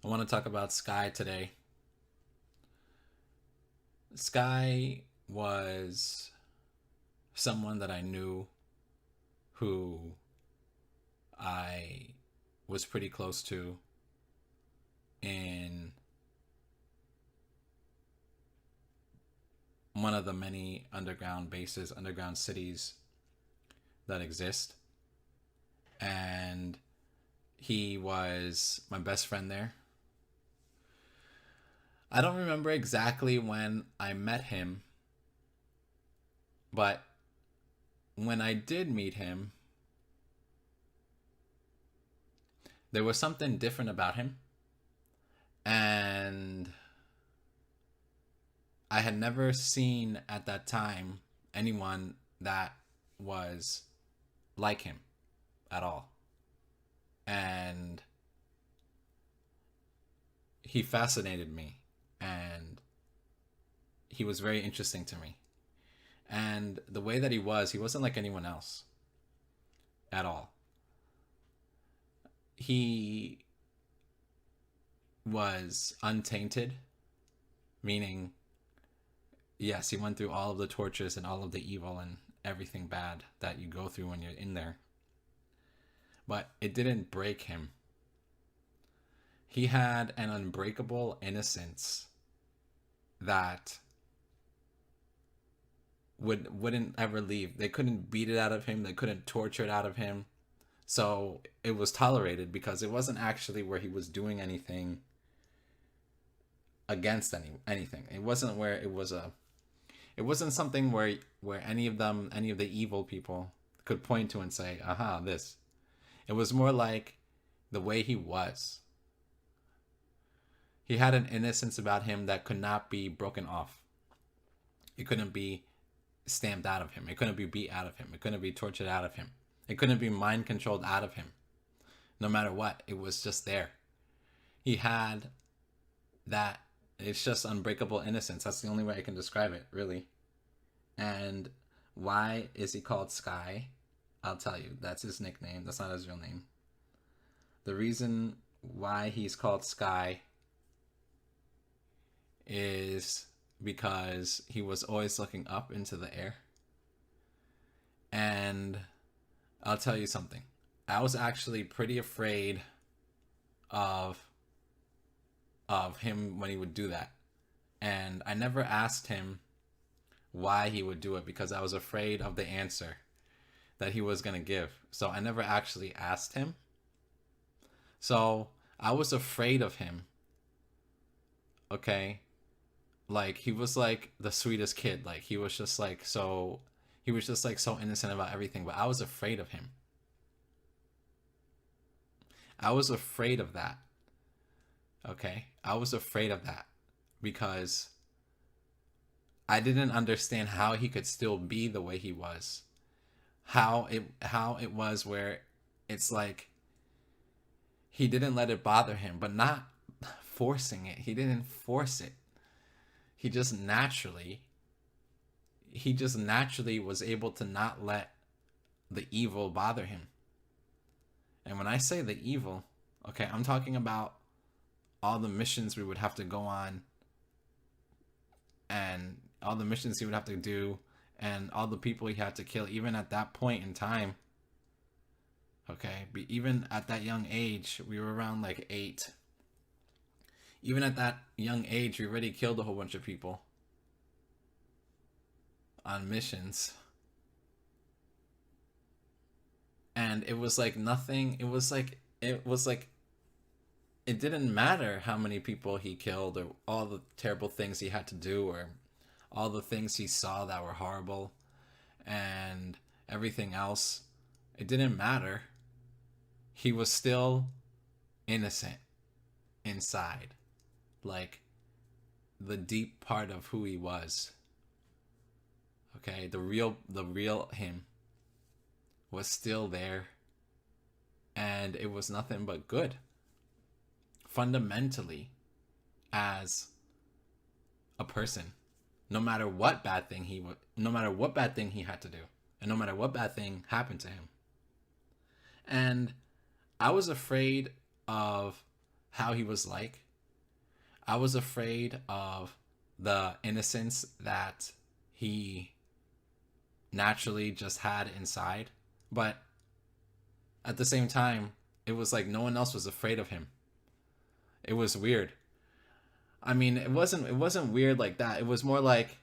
I want to talk about Sky today. Sky was someone that I knew who I was pretty close to in one of the many underground bases, underground cities that exist. And he was my best friend there. I don't remember exactly when I met him, but when I did meet him, there was something different about him. And I had never seen at that time anyone that was like him at all. And he fascinated me, and he was very interesting to me. And the way that he wasn't like anyone else at all. He was untainted, meaning, yes, he went through all of the tortures and all of the evil and everything bad that you go through when you're in there. But it didn't break him. He had an unbreakable innocence that wouldn't ever leave. They couldn't beat it out of him. They couldn't torture it out of him. So it was tolerated because it wasn't actually where he was doing anything against anything. It wasn't where it wasn't something where any of the evil people could point to and say, "Aha, this." It was more like the way he was. He had an innocence about him that could not be broken off. It couldn't be stamped out of him. It couldn't be beat out of him. It couldn't be tortured out of him. It couldn't be mind controlled out of him. No matter what, it was just there. He had that. It's just unbreakable innocence. That's the only way I can describe it, really. And why is he called Sky? I'll tell you. That's his nickname. That's not his real name. The reason why he's called Sky is because he was always looking up into the air. And I'll tell you something. I was actually pretty afraid of him when he would do that. And I never asked him why he would do it because I was afraid of the answer that he was going to give. So I never actually asked him. So I was afraid of him. Okay? Like he was like the sweetest kid. Like he was just like so innocent about everything, but I was afraid of him. I was afraid of that. Okay? I was afraid of that because I didn't understand how he could still be the way he was. How it was where it's like he didn't let it bother him, but not forcing it. He didn't force it. He just naturally was able to not let the evil bother him. And when I say the evil, okay, I'm talking about all the missions we would have to go on and all the missions he would have to do and all the people he had to kill even at that point in time. Okay, but even at that young age, we were around like 8. Even at that young age, we already killed a whole bunch of people on missions. And it was like nothing, it didn't matter how many people he killed or all the terrible things he had to do or all the things he saw that were horrible and everything else. It didn't matter. He was still innocent inside. Like the deep part of who he was. Okay, the real him was still there, and it was nothing but good. Fundamentally, as a person, no matter what bad thing he had to do, and no matter what bad thing happened to him. And I was afraid of how he was like. I was afraid of the innocence that he naturally just had inside. But at the same time, it was like no one else was afraid of him. It was weird. I mean, it wasn't weird like that. It was more like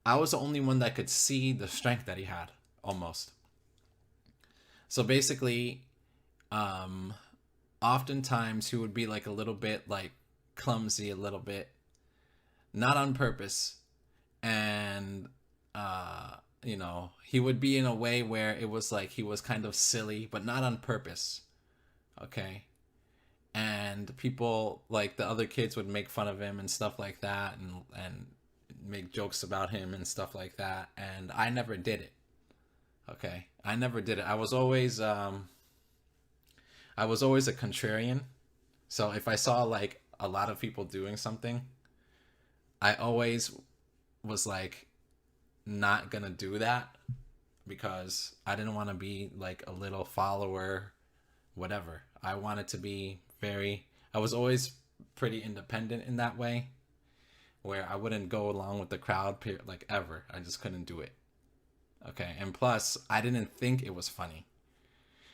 I was the only one that could see the strength that he had almost. So basically, um oftentimes he would be like a little bit like clumsy a little bit, not on purpose. And he would be in a way where it was like he was kind of silly, but not on purpose. Okay. And people, like the other kids, would make fun of him and stuff like that, and make jokes about him and stuff like that, and I never did it. Okay, I never did it. I was always a contrarian. So if I saw like a lot of people doing something, I always was like not gonna do that, because I didn't want to be like a little follower, whatever. I wanted to be I was always pretty independent in that way, where I wouldn't go along with the crowd, like ever. I just couldn't do it. Okay. And plus, I didn't think it was funny,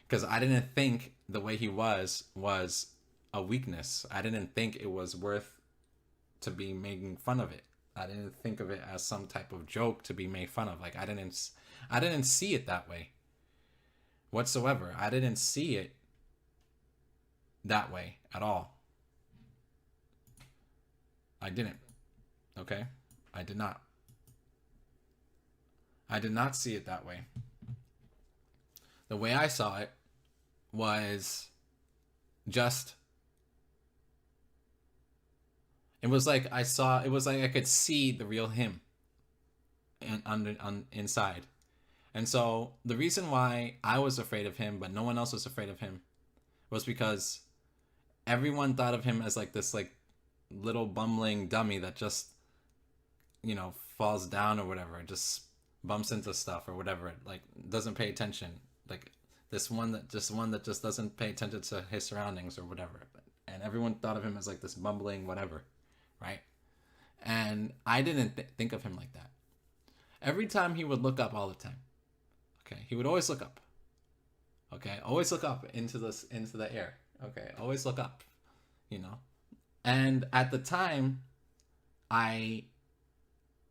because I didn't think the way he was a weakness. I didn't think it was worth to be making fun of it. I didn't think of it as some type of joke to be made fun of. Like I didn't see it that way whatsoever. I didn't see it that way at all. I didn't. Okay? I did not. I did not see it that way. The way I saw it was just, it was like I could see the real him inside. And so the reason why I was afraid of him but no one else was afraid of him was because everyone thought of him as like this like little bumbling dummy that just falls down or whatever, just bumps into stuff or whatever, like doesn't pay attention, like this one that just doesn't pay attention to his surroundings or whatever. And everyone thought of him as like this bumbling whatever, right? And I didn't think of him like that. Every time he would look up all the time. Okay, he would always look up. Okay, always look up into the air. Okay, always look up. And at the time, I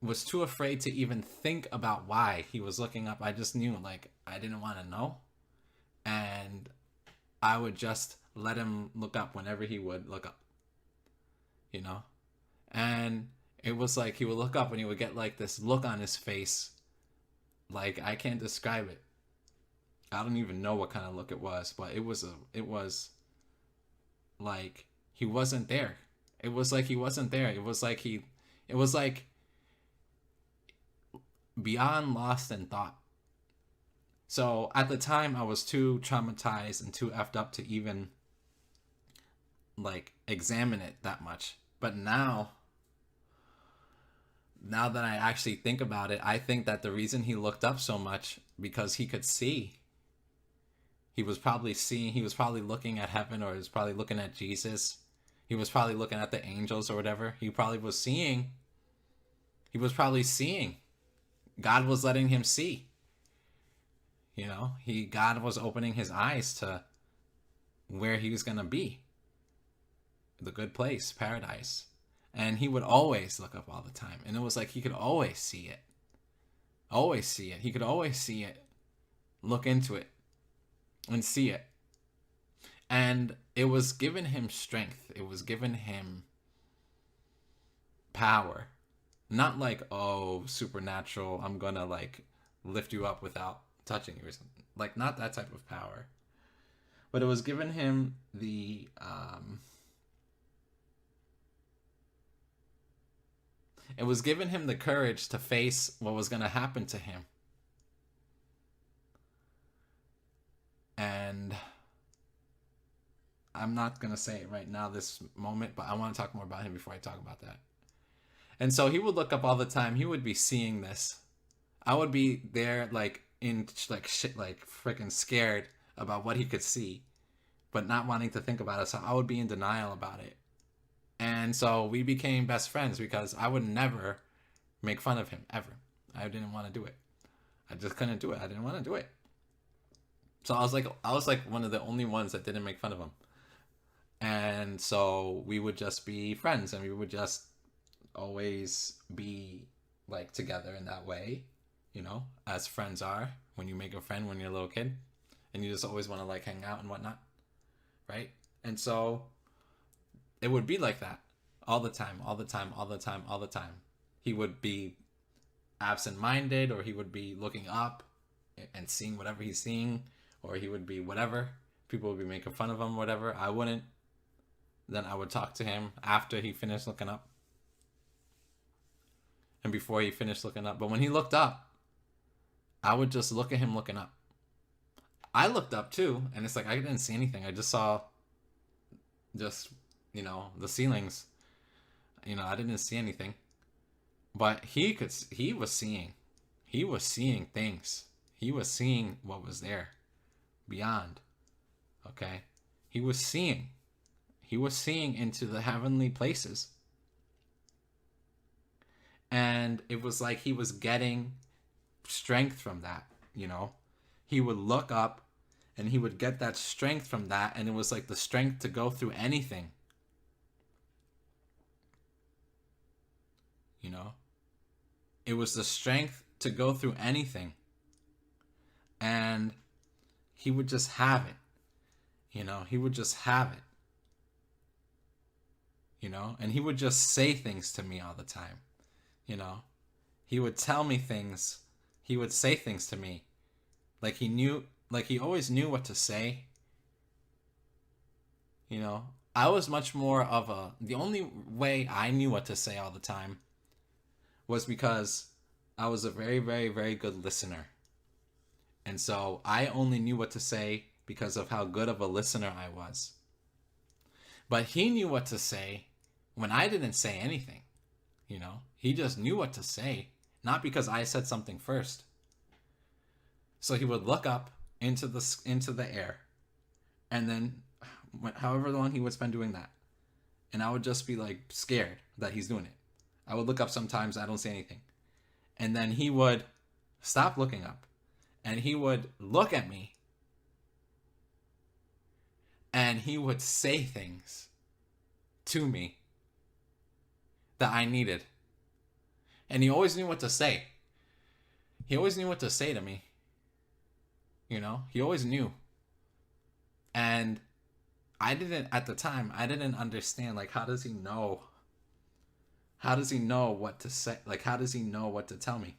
was too afraid to even think about why he was looking up. I just knew, like, I didn't want to know. And I would just let him look up whenever he would look up. And it was like he would look up and he would get like this look on his face. Like, I can't describe it. I don't even know what kind of look it was, but it was like he wasn't there. It was like he wasn't there. It was like beyond lost in thought. So at the time, I was too traumatized and too effed up to even like examine it that much. But now that I actually think about it, I think that the reason he looked up so much, because he could see. He was probably looking at heaven, or he was probably looking at Jesus. He was probably looking at the angels or whatever. He was probably seeing. God was letting him see. God was opening his eyes to where he was going to be. The good place, paradise. And he would always look up all the time. And it was like he could always see it. Always see it. He could always see it. Look into it. And see it. And it was giving him strength. It was giving him power. Not like, oh, supernatural, I'm gonna like lift you up without touching you or something. Like, not that type of power. But it was giving him the courage to face what was gonna happen to him. And I'm not going to say it right now, this moment, but I want to talk more about him before I talk about that. And so he would look up all the time. He would be seeing this. I would be there like in like shit, like freaking scared about what he could see. but not wanting to think about it. So I would be in denial about it. And so we became best friends because I would never make fun of him ever. I didn't want to do it. I just couldn't do it. I didn't want to do it. So I was like one of the only ones that didn't make fun of him. And so we would just be friends and we would just always be like together in that way, as friends are when you make a friend when you're a little kid and you just always want to like hang out and whatnot, right? And so it would be like that all the time, all the time, all the time, all the time. He would be absent-minded, or he would be looking up and seeing whatever he's seeing, or he would be whatever. People would be making fun of him, whatever. I wouldn't. Then I would talk to him after he finished looking up and before he finished looking up. But when he looked up, I would just look at him looking up. I looked up too, and it's like I didn't see anything. I just saw just, the ceilings. I didn't see anything. But he was seeing. He was seeing things. He was seeing what was there beyond. Okay? He was seeing. He was seeing into the heavenly places. And it was like he was getting strength from that, He would look up and he would get that strength from that, and it was like the strength to go through anything. It was the strength to go through anything. And he would just have it. He would just have it. And he would just say things to me all the time. He would tell me things. He would say things to me. Like he always knew what to say. I was much more of the only way I knew what to say all the time was because I was a very, very, very good listener. And so I only knew what to say because of how good of a listener I was. But he knew what to say when I didn't say anything. He just knew what to say, not because I said something first. So he would look up into the air, and then however long he would spend doing that, and I would just be like scared that he's doing it. I would look up sometimes, I don't say anything. And then he would stop looking up and he would look at me and he would say things to me that I needed. And he always knew what to say. He always knew what to say to me. He always knew. And at the time, I didn't understand, like, how does he know? How does he know what to say? Like, how does he know what to tell me?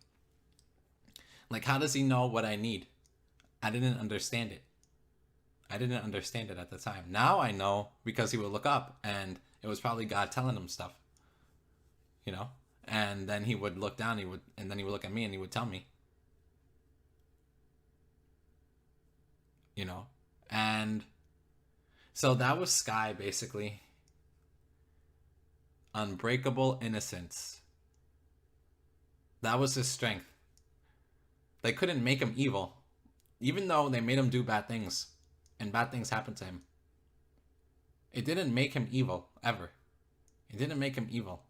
Like, how does he know what I need? I didn't understand it. I didn't understand it at the time. Now I know because he would look up and it was probably God telling him stuff. And then he would look down, and then he would look at me and he would tell me. And so that was Sky, basically. Unbreakable innocence. That was his strength. They couldn't make him evil, even though they made him do bad things, and bad things happened to him. It didn't make him evil, ever. It didn't make him evil.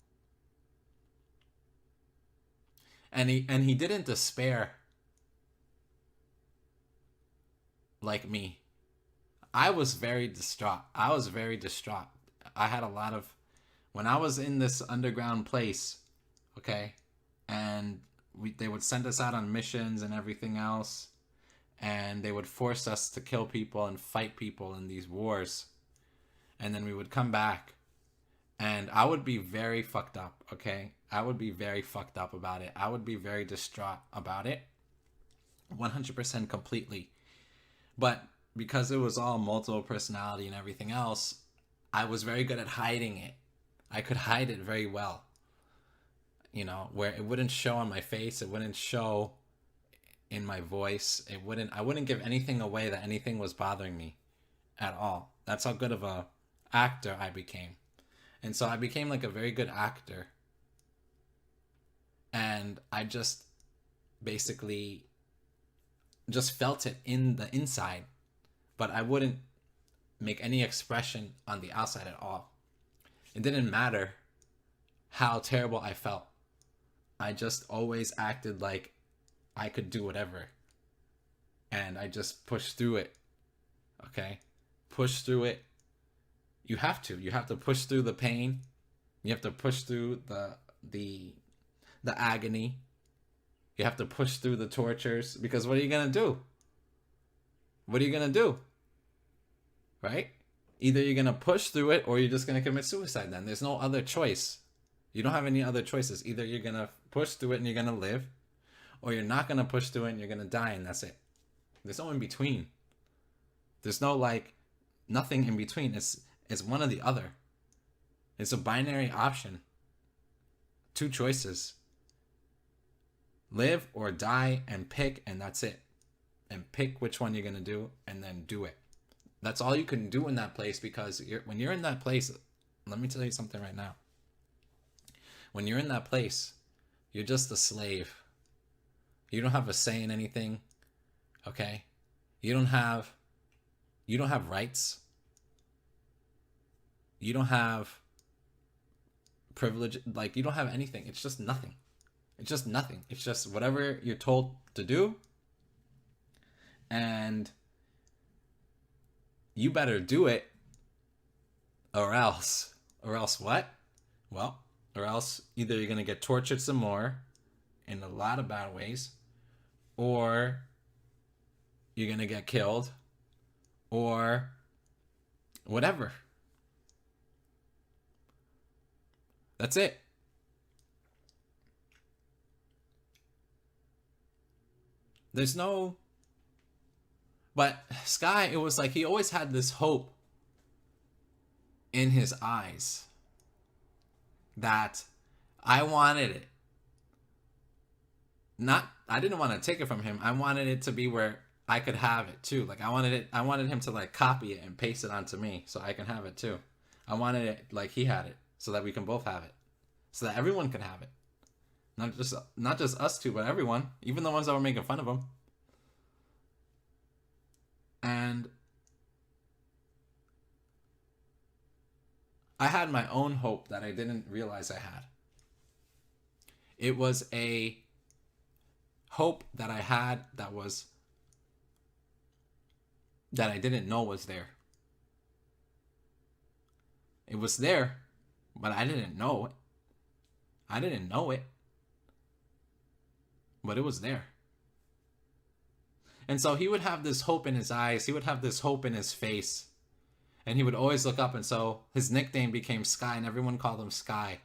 And he didn't despair like me. I was very distraught. I had a lot of... When I was in this underground place, okay, and they would send us out on missions and everything else, and they would force us to kill people and fight people in these wars. And then we would come back, and I would be very fucked up, okay? I would be very fucked up about it. I would be very distraught about it. 100% completely. But because it was all multiple personality and everything else, I was very good at hiding it. I could hide it very well. Where it wouldn't show on my face, it wouldn't show in my voice. I wouldn't give anything away that anything was bothering me at all. That's how good of a actor I became. And so I became like a very good actor. And I just basically just felt it in the inside, but I wouldn't make any expression on the outside at all. It didn't matter how terrible I felt. I just always acted like I could do whatever. And I just pushed through it. Okay? Push through it. You have to. You have to push through the pain. You have to push through the agony. You have to push through the tortures, because what are you going to do? What are you going to do? Right? Either you're going to push through it or you're just going to commit suicide then. There's no other choice. You don't have any other choices. Either you're going to push through it and you're going to live, or you're not going to push through it and you're going to die, and that's it. There's no in between. There's no nothing in between. It's one or the other. It's a binary option. Two choices. Live or die, and pick, and that's it. And pick which one you're going to do, and then do it. That's all you can do in that place, because when you're in that place, let me tell you something right now. When you're in that place, you're just a slave. You don't have a say in anything. Okay? You don't have rights. You don't have privilege. You don't have anything. It's just nothing. It's just nothing. It's just whatever you're told to do. And you better do it, or else. Or else what? Well, or else either you're going to get tortured some more in a lot of bad ways, or you're going to get killed, or whatever. That's it. There's no... But Sky, it was like he always had this hope in his eyes that I wanted it. I didn't want to take it from him. I wanted it to be where I could have it too. I wanted him to copy it and paste it onto me so I can have it too. I wanted it like he had it so that we can both have it. So that everyone can have it. Not just us two, but everyone, even the ones that were making fun of him. And I had my own hope that I didn't realize I had. It was a hope that I had that I didn't know was there. It was there, but I didn't know it. I didn't know it, but it was there. And so he would have this hope in his eyes. He would have this hope in his face. And he would always look up, and so his nickname became Sky, and everyone called him Sky.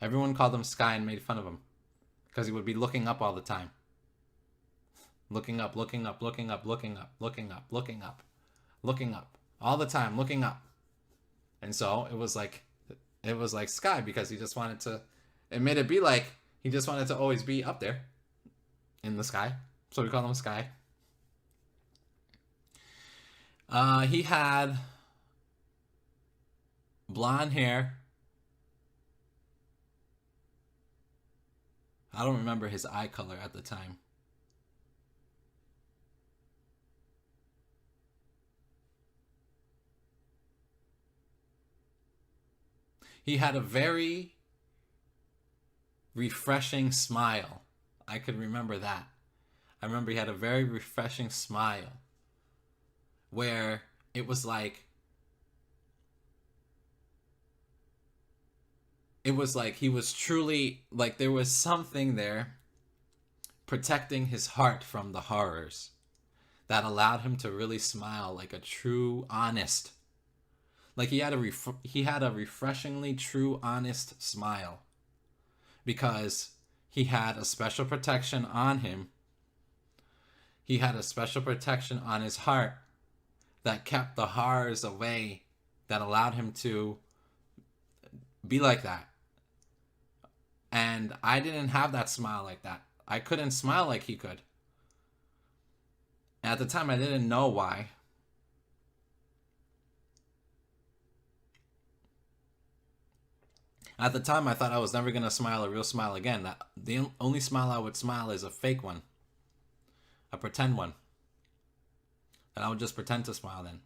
Everyone called him Sky and made fun of him because he would be looking up all the time. Looking up, looking up, looking up, looking up, looking up, looking up, looking up, all the time, looking up. And so it was like Sky, because he just wanted to, it made it be like he just wanted to always be up there in the sky. So we call him Sky. He had blonde hair. I don't remember his eye color at the time. He had a very refreshing smile. I could remember that. I remember he had a very refreshing smile where it was like he was truly, like there was something there protecting his heart from the horrors that allowed him to really smile like a true, honest, like he had a refreshingly true, honest smile, because he had a special protection on him. He had a special protection on his heart that kept the horrors away, that allowed him to be like that. And I didn't have that smile like that. I couldn't smile like he could. At the time, I didn't know why. At the time, I thought I was never going to smile a real smile again. That the only smile I would smile is a fake one. A pretend one. And I would just pretend to smile then.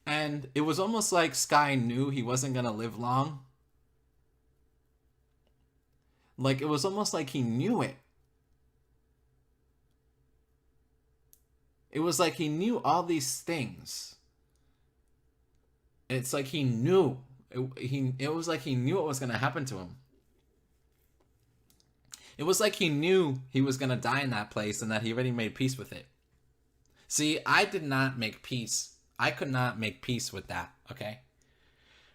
And it was almost like Sky knew he wasn't going to live long. Like, it was almost like he knew it. It was like he knew all these things. It's like he knew. It was like he knew what was going to happen to him. It was like he knew he was going to die in that place and that he already made peace with it. See, I did not make peace. I could not make peace with that, okay?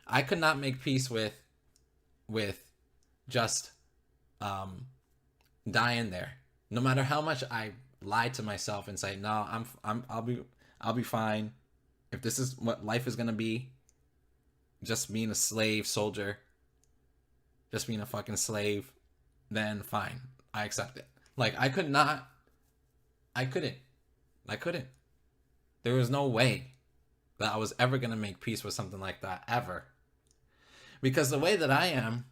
I could not make peace with just dying there. No matter how much I lied to myself and say, "No, I'll be fine. If this is what life is going to be, just being a slave soldier, just being a fucking slave, then fine. I accept it." Like, I couldn't. There was no way that I was ever going to make peace with something like that, ever. Because the way that I am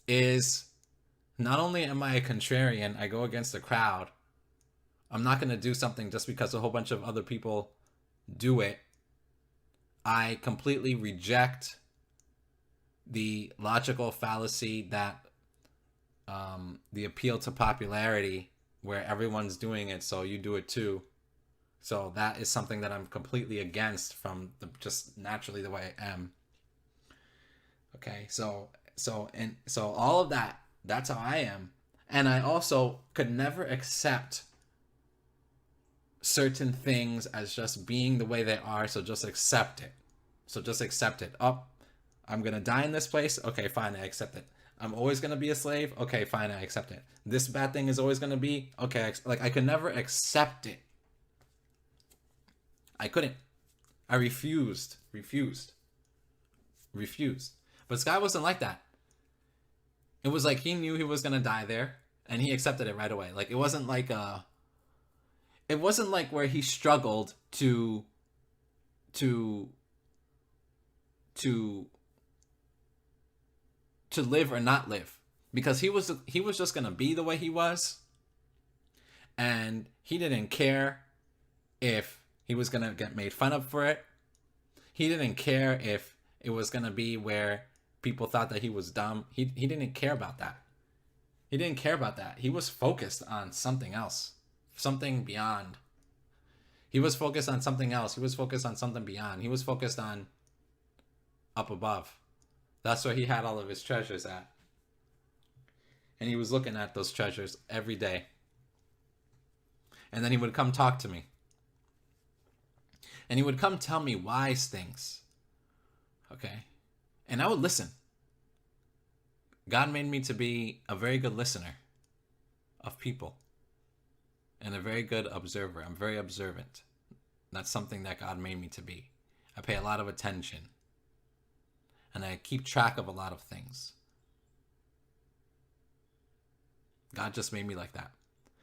is, not only am I a contrarian, I go against the crowd. I'm not going to do something just because a whole bunch of other people do it. I completely reject the logical fallacy that the appeal to popularity, where everyone's doing it, so you do it too. So that is something that I'm completely against from just naturally the way I am. Okay, so all of that, that's how I am. And I also could never accept certain things as just being the way they are, so just accept it. Oh, I'm going to die in this place. Okay, fine, I accept it. I'm always going to be a slave. Okay, fine, I accept it. This bad thing is always going to be. Okay, like, I could never accept it. I couldn't. I refused. But Sky wasn't like that. It was like he knew he was going to die there, and he accepted it right away. Like, it wasn't like where he struggled to live or not live, because he was just going to be the way he was, and he didn't care if he was going to get made fun of for it. He didn't care if it was going to be where people thought that he was dumb. He didn't care about that. He was focused on something else, something beyond. He was focused on something else. He was focused on something beyond. He was focused on up above. That's where he had all of his treasures at. And he was looking at those treasures every day. And then he would come talk to me. And he would come tell me wise things. Okay? And I would listen. God made me to be a very good listener of people. And a very good observer. I'm very observant. That's something that God made me to be. I pay a lot of attention. And I keep track of a lot of things. God just made me like that.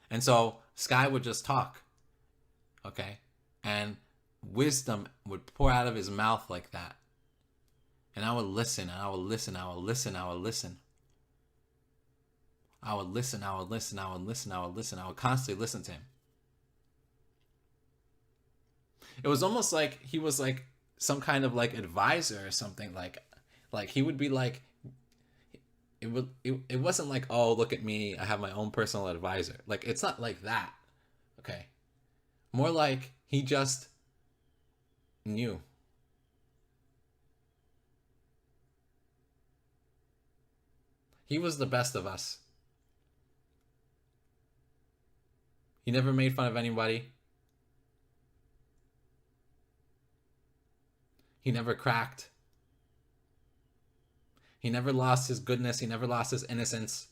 And so Sky would just talk. Okay? And wisdom would pour out of his mouth like that. And I would listen, and I would listen, I would listen, I would listen. I would listen, I would listen, I would listen, I would listen. I would constantly listen to him. It was almost like he was like some kind of like advisor or something. Like he would be like, it wasn't like, oh, look at me, I have my own personal advisor. Like, it's not like that. Okay. More like he just knew. He was the best of us. He never made fun of anybody. He never cracked. He never lost his goodness. He never lost his innocence.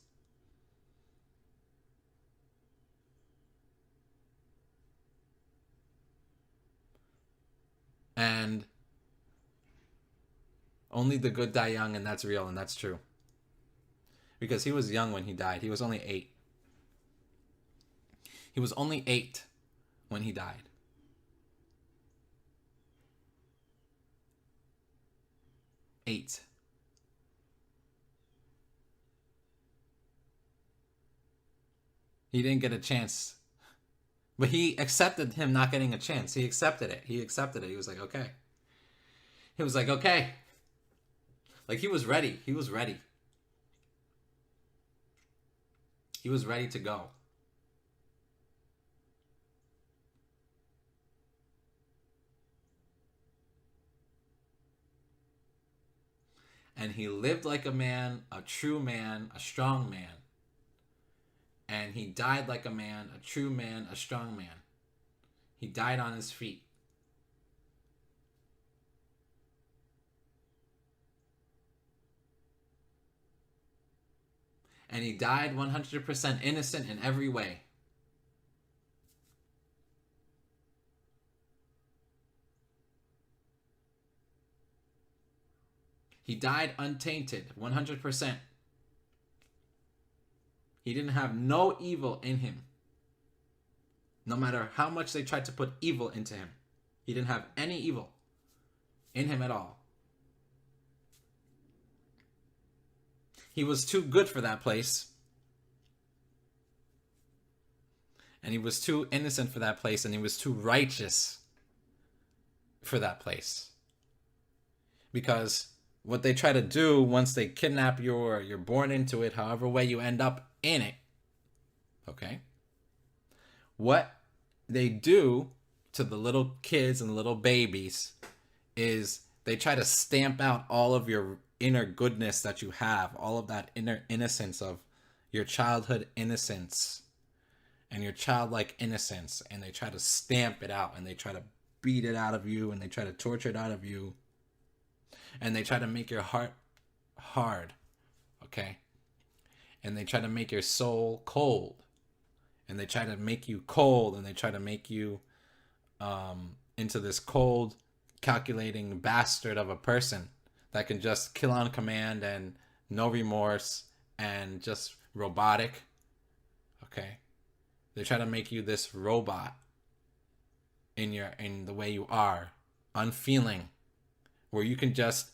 And only the good die young, and that's real, and that's true. Because he was young when he died. He was only 8. He was only 8 when he died. 8. He didn't get a chance. But he accepted him not getting a chance. He accepted it. He accepted it. He was like, okay. He was like, okay. Like, he was ready. He was ready. He was ready to go. And he lived like a man, a true man, a strong man. And he died like a man, a true man, a strong man. He died on his feet. And he died 100% innocent in every way. He died untainted, 100%. He didn't have no evil in him. No matter how much they tried to put evil into him, he didn't have any evil in him at all. He was too good for that place. And he was too innocent for that place. And he was too righteous for that place. Because what they try to do once they kidnap you or you're born into it, however way you end up in it, okay? What they do to the little kids and the little babies is they try to stamp out all of your inner goodness that you have, all of that inner innocence of your childhood innocence and your childlike innocence, and they try to stamp it out, and they try to beat it out of you, and they try to torture it out of you, and they try to make your heart hard, okay? And they try to make your soul cold, and they try to make you cold, and they try to make you into this cold, calculating bastard of a person that can just kill on command and no remorse and just robotic, okay? They try to make you this robot in the way you are, unfeeling, where you can just,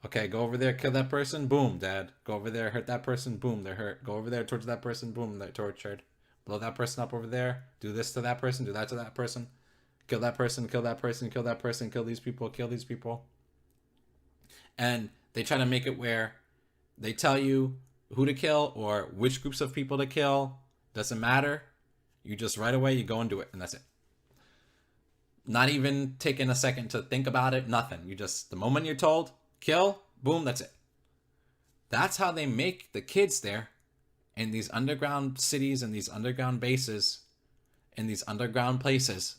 okay, go over there, kill that person, boom, dead. Go over there, hurt that person, boom, they're hurt. Go over there, torture that person, boom, they're tortured. Blow that person up over there, do this to that person, do that to that person, kill that person, kill that person, kill that person, kill these people, kill these people. And they try to make it where they tell you who to kill or which groups of people to kill. Doesn't matter. You just right away, you go and do it, and that's it. Not even taking a second to think about it, nothing. You just, the moment you're told, kill, boom, that's it. That's how they make the kids there in these underground cities and these underground bases, in these underground places.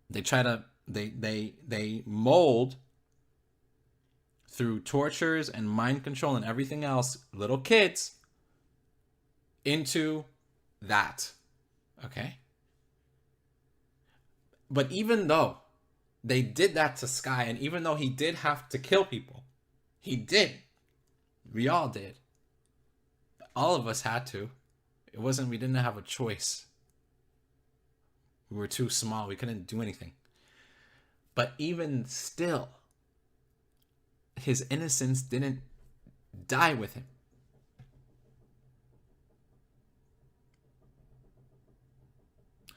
They try to, they mold through tortures and mind control and everything else, little kids into that, okay? But even though they did that to Sky, and even though he did have to kill people, he did. We all did. All of us had to. It wasn't, we didn't have a choice. We were too small. We couldn't do anything. But even still, his innocence didn't die with him.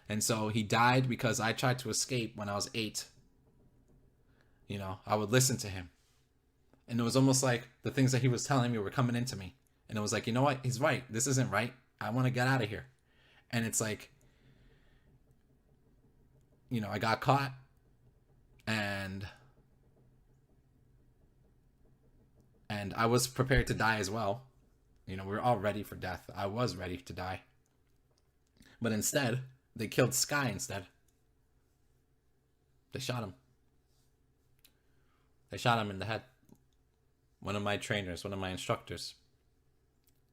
And so he died because I tried to escape when I was 8. You know, I would listen to him. And it was almost like the things that he was telling me were coming into me. And it was like, you know what? He's right. This isn't right. I want to get out of here. And it's like, you know, I got caught. And I was prepared to die as well. You know, we were all ready for death. I was ready to die. But instead, they killed Sky instead. They shot him. They shot him in the head. One of my trainers, one of my instructors,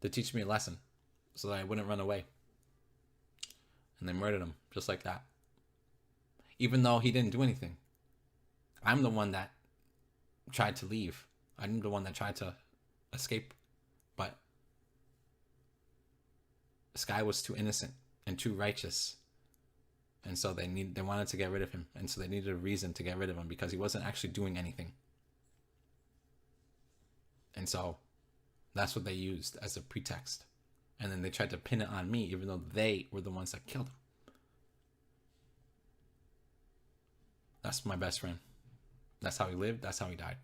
to teach me a lesson so that I wouldn't run away. And they murdered him just like that. Even though he didn't do anything. I'm the one that tried to leave. I'm the one that tried to escape. But Sky was too innocent and too righteous. And so they wanted to get rid of him. And so they needed a reason to get rid of him because he wasn't actually doing anything. And so that's what they used as a pretext. And then they tried to pin it on me, even though they were the ones that killed him. That's my best friend. That's how he lived. That's how he died.